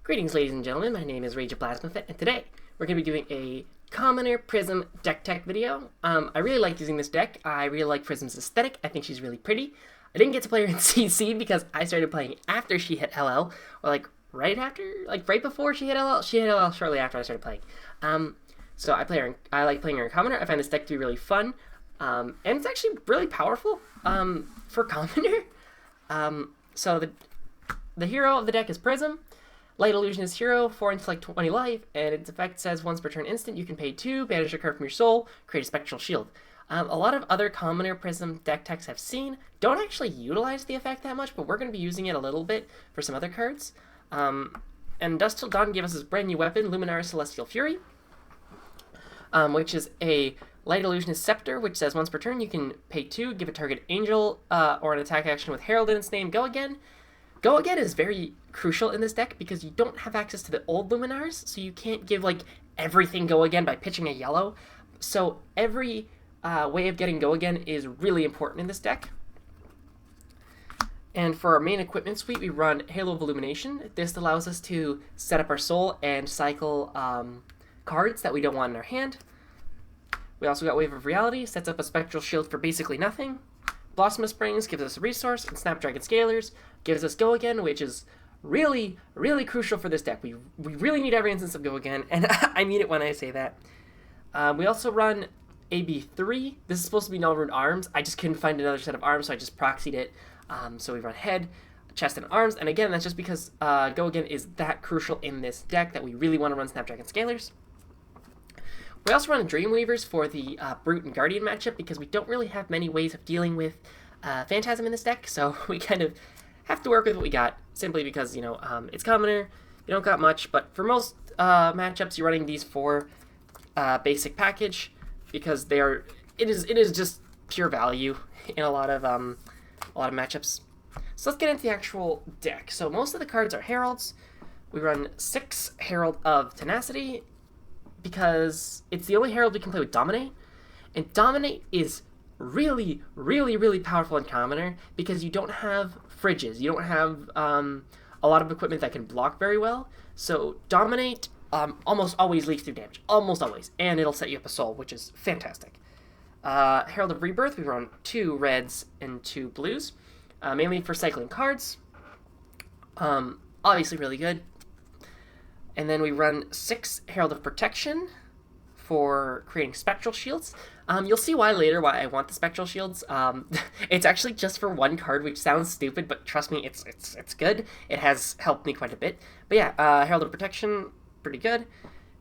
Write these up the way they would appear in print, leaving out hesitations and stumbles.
Greetings, ladies and gentlemen. My name is Rage of Plasmafit, and today we're going to be doing a Commoner Prism deck tech video. I really like using this deck. I really like Prism's aesthetic. I think she's really pretty. I didn't get to play her in CC because I started playing after she hit LL, or right before she hit LL. She hit LL shortly after I started playing. So I like playing her in Commoner. I find this deck to be really fun, and it's actually really powerful for Commoner. So the hero of the deck is Prism. Light Illusionist hero, 4 intellect, 20 life, and its effect says once per turn instant, you can pay 2, banish a card from your soul, create a spectral shield. A lot of other Commoner Prism deck techs I've seen don't actually utilize the effect that much, but we're going to be using it a little bit for some other cards. And Dusk Till Dawn gave us this brand new weapon, Luminara Celestial Fury, which is a Light Illusionist Scepter, which says once per turn you can pay 2, give a target angel or an attack action with Herald in its name, go again. Go again is very crucial in this deck because you don't have access to the old Luminars, so you can't give like everything go again by pitching a yellow. So every way of getting go again is really important in this deck. And for our main equipment suite, we run Halo of Illumination. This allows us to set up our soul and cycle cards that we don't want in our hand. We also got Wave of Reality, sets up a spectral shield for basically nothing. Blossom of Springs gives us a resource, and Snapdragon Scalers gives us Go Again, which is really, really crucial for this deck. We really need every instance of Go Again, and I mean it when I say that. We also run AB3. This is supposed to be Null Rune Arms. I just couldn't find another set of arms, so I just proxied it. So we run Head, Chest, and Arms, and again, that's just because Go Again is that crucial in this deck that we really want to run Snapdragon Scalers. We also run Dreamweavers for the Brute and Guardian matchup because we don't really have many ways of dealing with Phantasm in this deck, so we kind of have to work with what we got, simply because, you know, it's Commoner, you don't got much, but for most matchups, you're running these four basic package because it is just pure value in a lot of matchups. So let's get into the actual deck. So most of the cards are Heralds. We run 6 Herald of Tenacity, because it's the only Herald we can play with Dominate, and Dominate is really, really, really powerful in Commoner because you don't have fridges, you don't have a lot of equipment that can block very well, so Dominate almost always leaks through damage, almost always, and it'll set you up a soul, which is fantastic. Herald of Rebirth, we run 2 reds and 2 blues, mainly for cycling cards, obviously really good. And then we run 6 Herald of Protection for creating Spectral Shields. You'll see why I want the Spectral Shields. It's actually just for 1 card, which sounds stupid, but trust me, it's good. It has helped me quite a bit. But yeah, Herald of Protection, pretty good.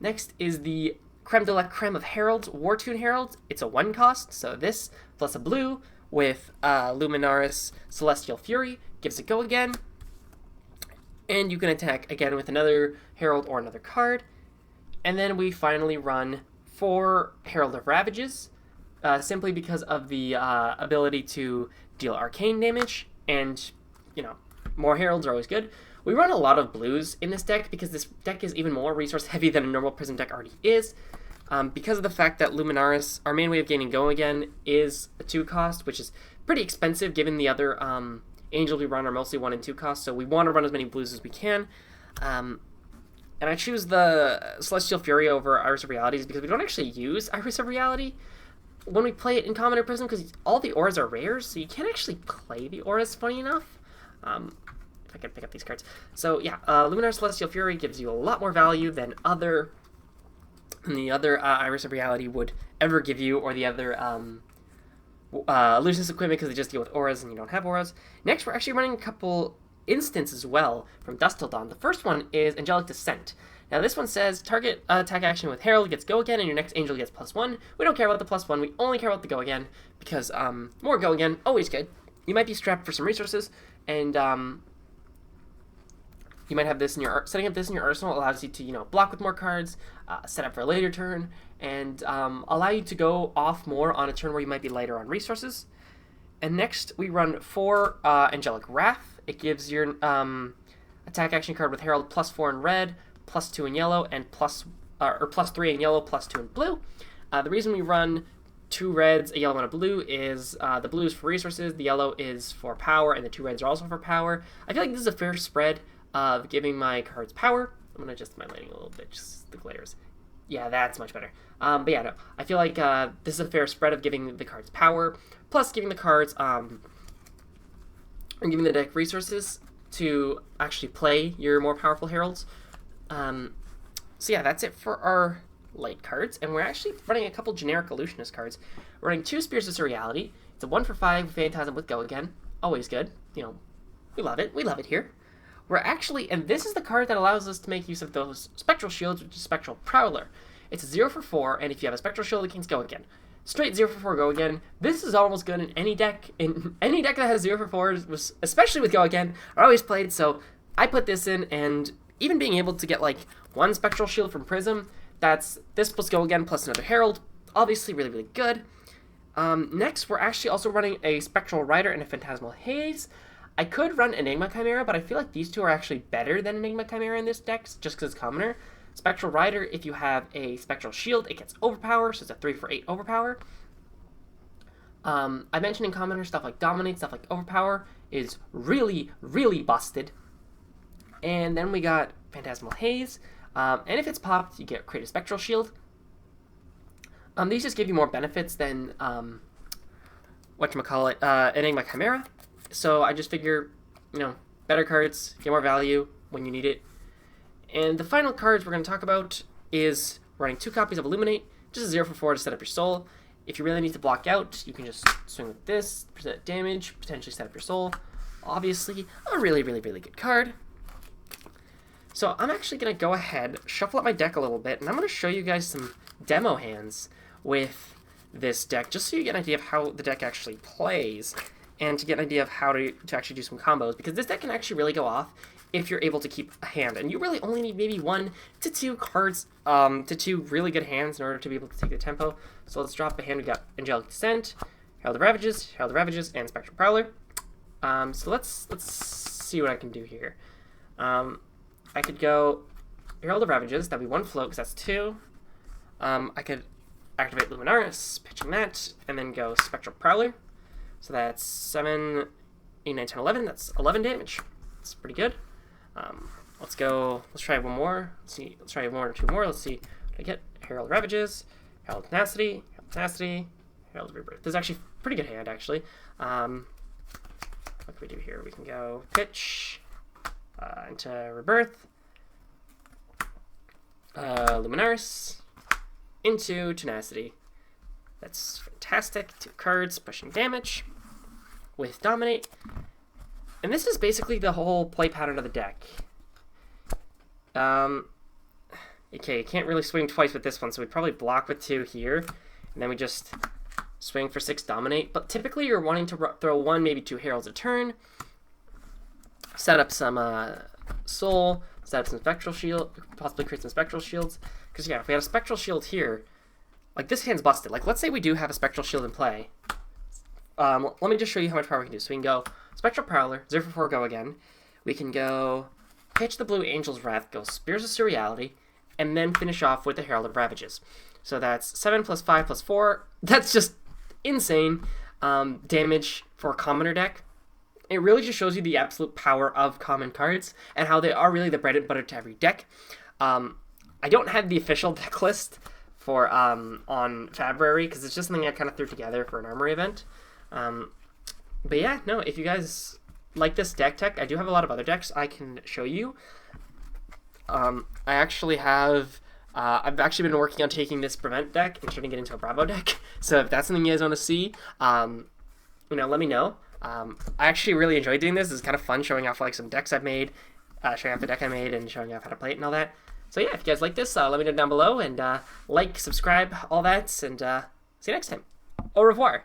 Next is the Creme de la Creme of Heralds, War Tune Heralds. It's a 1 cost, so this plus a blue with Luminaris Celestial Fury gives it go again. And you can attack again with another Herald or another card. And then we finally run 4 Herald of Ravages, simply because of the ability to deal arcane damage, and, you know, more Heralds are always good. We run a lot of blues in this deck because this deck is even more resource heavy than a normal Prism deck already is, because of the fact that Luminaris, our main way of gaining Go Again, is a 2 cost, which is pretty expensive given the other Angels we run are mostly 1 and 2 costs, so we want to run as many blues as we can. And I choose the Celestial Fury over Iris of Realities because we don't actually use Iris of Reality when we play it in Commoner Prism because all the auras are rares, so you can't actually play the auras, funny enough. If I can pick up these cards. So yeah, Luminar Celestial Fury gives you a lot more value than the other Iris of Reality would ever give you, or the other Illusionist equipment, because they just deal with auras and you don't have auras. Next, we're actually running a couple instants as well from Dusk Till Dawn. The first one is Angelic Descent. Now this one says target attack action with Herald gets go again, and your next angel gets +1. We don't care about the +1, we only care about the go again, because more go again, always good. You might be strapped for some resources, and you might have this in your setting up this in your arsenal allows you to, you know, block with more cards, set up for a later turn, and allow you to go off more on a turn where you might be lighter on resources. And next we run 4 Angelic Wrath. It gives your attack action card with Herald +4 in red, +2 in yellow, and +3 in yellow, +2 in blue. The reason we run 2 reds, a yellow, and a blue is the blue is for resources, the yellow is for power, and the 2 reds are also for power. I feel like this is a fair spread of giving my cards power. I'm going to adjust my lighting a little bit, just the glares. Yeah, that's much better. But yeah, no, I feel like this is a fair spread of giving the cards power, plus giving the cards, and giving the deck resources to actually play your more powerful heralds. So yeah, that's it for our light cards, and we're actually running a couple generic illusionist cards. We're running 2 Spears of Surreality. It's a 1-for-5 Phantasm with Go Again. Always good. You know, we love it. We love it here. We're actually, and this is the card that allows us to make use of those Spectral Shields, which is Spectral Prowler. It's a 0-for-4, and if you have a Spectral Shield, it can Go Again. Straight 0-for-4 Go Again. This is almost good in any deck. In any deck that has 0-for-4s, especially with Go Again, are always played, so I put this in, and even being able to get like 1 Spectral Shield from Prism, that's this plus Go Again plus another Herald. Obviously really, really good. Next, we're actually also running a Spectral Rider and a Phantasmal Haze. I could run Enigma Chimera, but I feel like these two are actually better than Enigma Chimera in this deck, just because it's commoner. Spectral Rider, if you have a Spectral Shield, it gets Overpower, so it's a 3-for-8 Overpower. I mentioned in commoner stuff like Dominate, stuff like Overpower is really, really busted. And then we got Phantasmal Haze, and if it's popped, you create a Spectral Shield. These just give you more benefits than, Enigma Chimera. So I just figure, you know, better cards, get more value when you need it. And the final cards we're going to talk about is running 2 copies of Illuminate, just a 0-for-4 to set up your soul. If you really need to block out, you can just swing with this, percent damage, potentially set up your soul. Obviously, a really, really, really good card. So I'm actually going to go ahead, shuffle up my deck a little bit, and I'm going to show you guys some demo hands with this deck, just so you get an idea of how the deck actually plays, and to get an idea of how to actually do some combos, because this deck can actually really go off if you're able to keep a hand, and you really only need maybe 1 to 2 cards, to 2 really good hands in order to be able to take the tempo. So let's drop a hand. We got Angelic Descent, Herald of Ravages, and Spectral Prowler. So let's see what I can do here. I could go Herald of Ravages, that'd be 1 float, because that's 2. I could activate Luminaris, pitching that, and then go Spectral Prowler. So that's 7, 8, 9, 10, 11. That's 11 damage. That's pretty good. Let's try one more. Let's try 1 or 2 more. Let's see what I get. Herald Ravages, Herald Tenacity, Herald Rebirth. This is actually a pretty good hand, actually. What can we do here? We can go pitch into Rebirth, Luminaris, into Tenacity. That's fantastic. 2 cards, pushing damage with Dominate. And this is basically the whole play pattern of the deck. Okay, you can't really swing twice with this one, so we probably block with 2 here, and then we just swing for 6 Dominate. But typically you're wanting to throw 1, maybe 2 Heralds a turn, set up some Soul, set up some Spectral Shield, possibly create some Spectral Shields. Because yeah, if we had a Spectral Shield here, like this hand's busted. Like let's say we do have a Spectral Shield in play. Let me just show you how much power we can do. So we can go Spectral Prowler, 0-for-4 Go Again. We can go pitch the blue Angel's Wrath, go Spears of Surreality, and then finish off with the Herald of Ravages. So that's 7 plus 5 plus 4. That's just insane damage for a commoner deck. It really just shows you the absolute power of common cards and how they are really the bread and butter to every deck. I don't have the official deck list for on February because it's just something I kind of threw together for an Armory event. But yeah, no, if you guys like this deck tech, I do have a lot of other decks I can show you. I actually have, I've actually been working on taking this Prevent deck and turning it into a Bravo deck. So if that's something you guys want to see, you know, let me know. I actually really enjoyed doing this. It's kind of fun showing off like some decks I've made, showing off the deck I made and showing off how to play it and all that. So yeah, if you guys like this, let me know down below and like, subscribe, all that, and see you next time. Au revoir.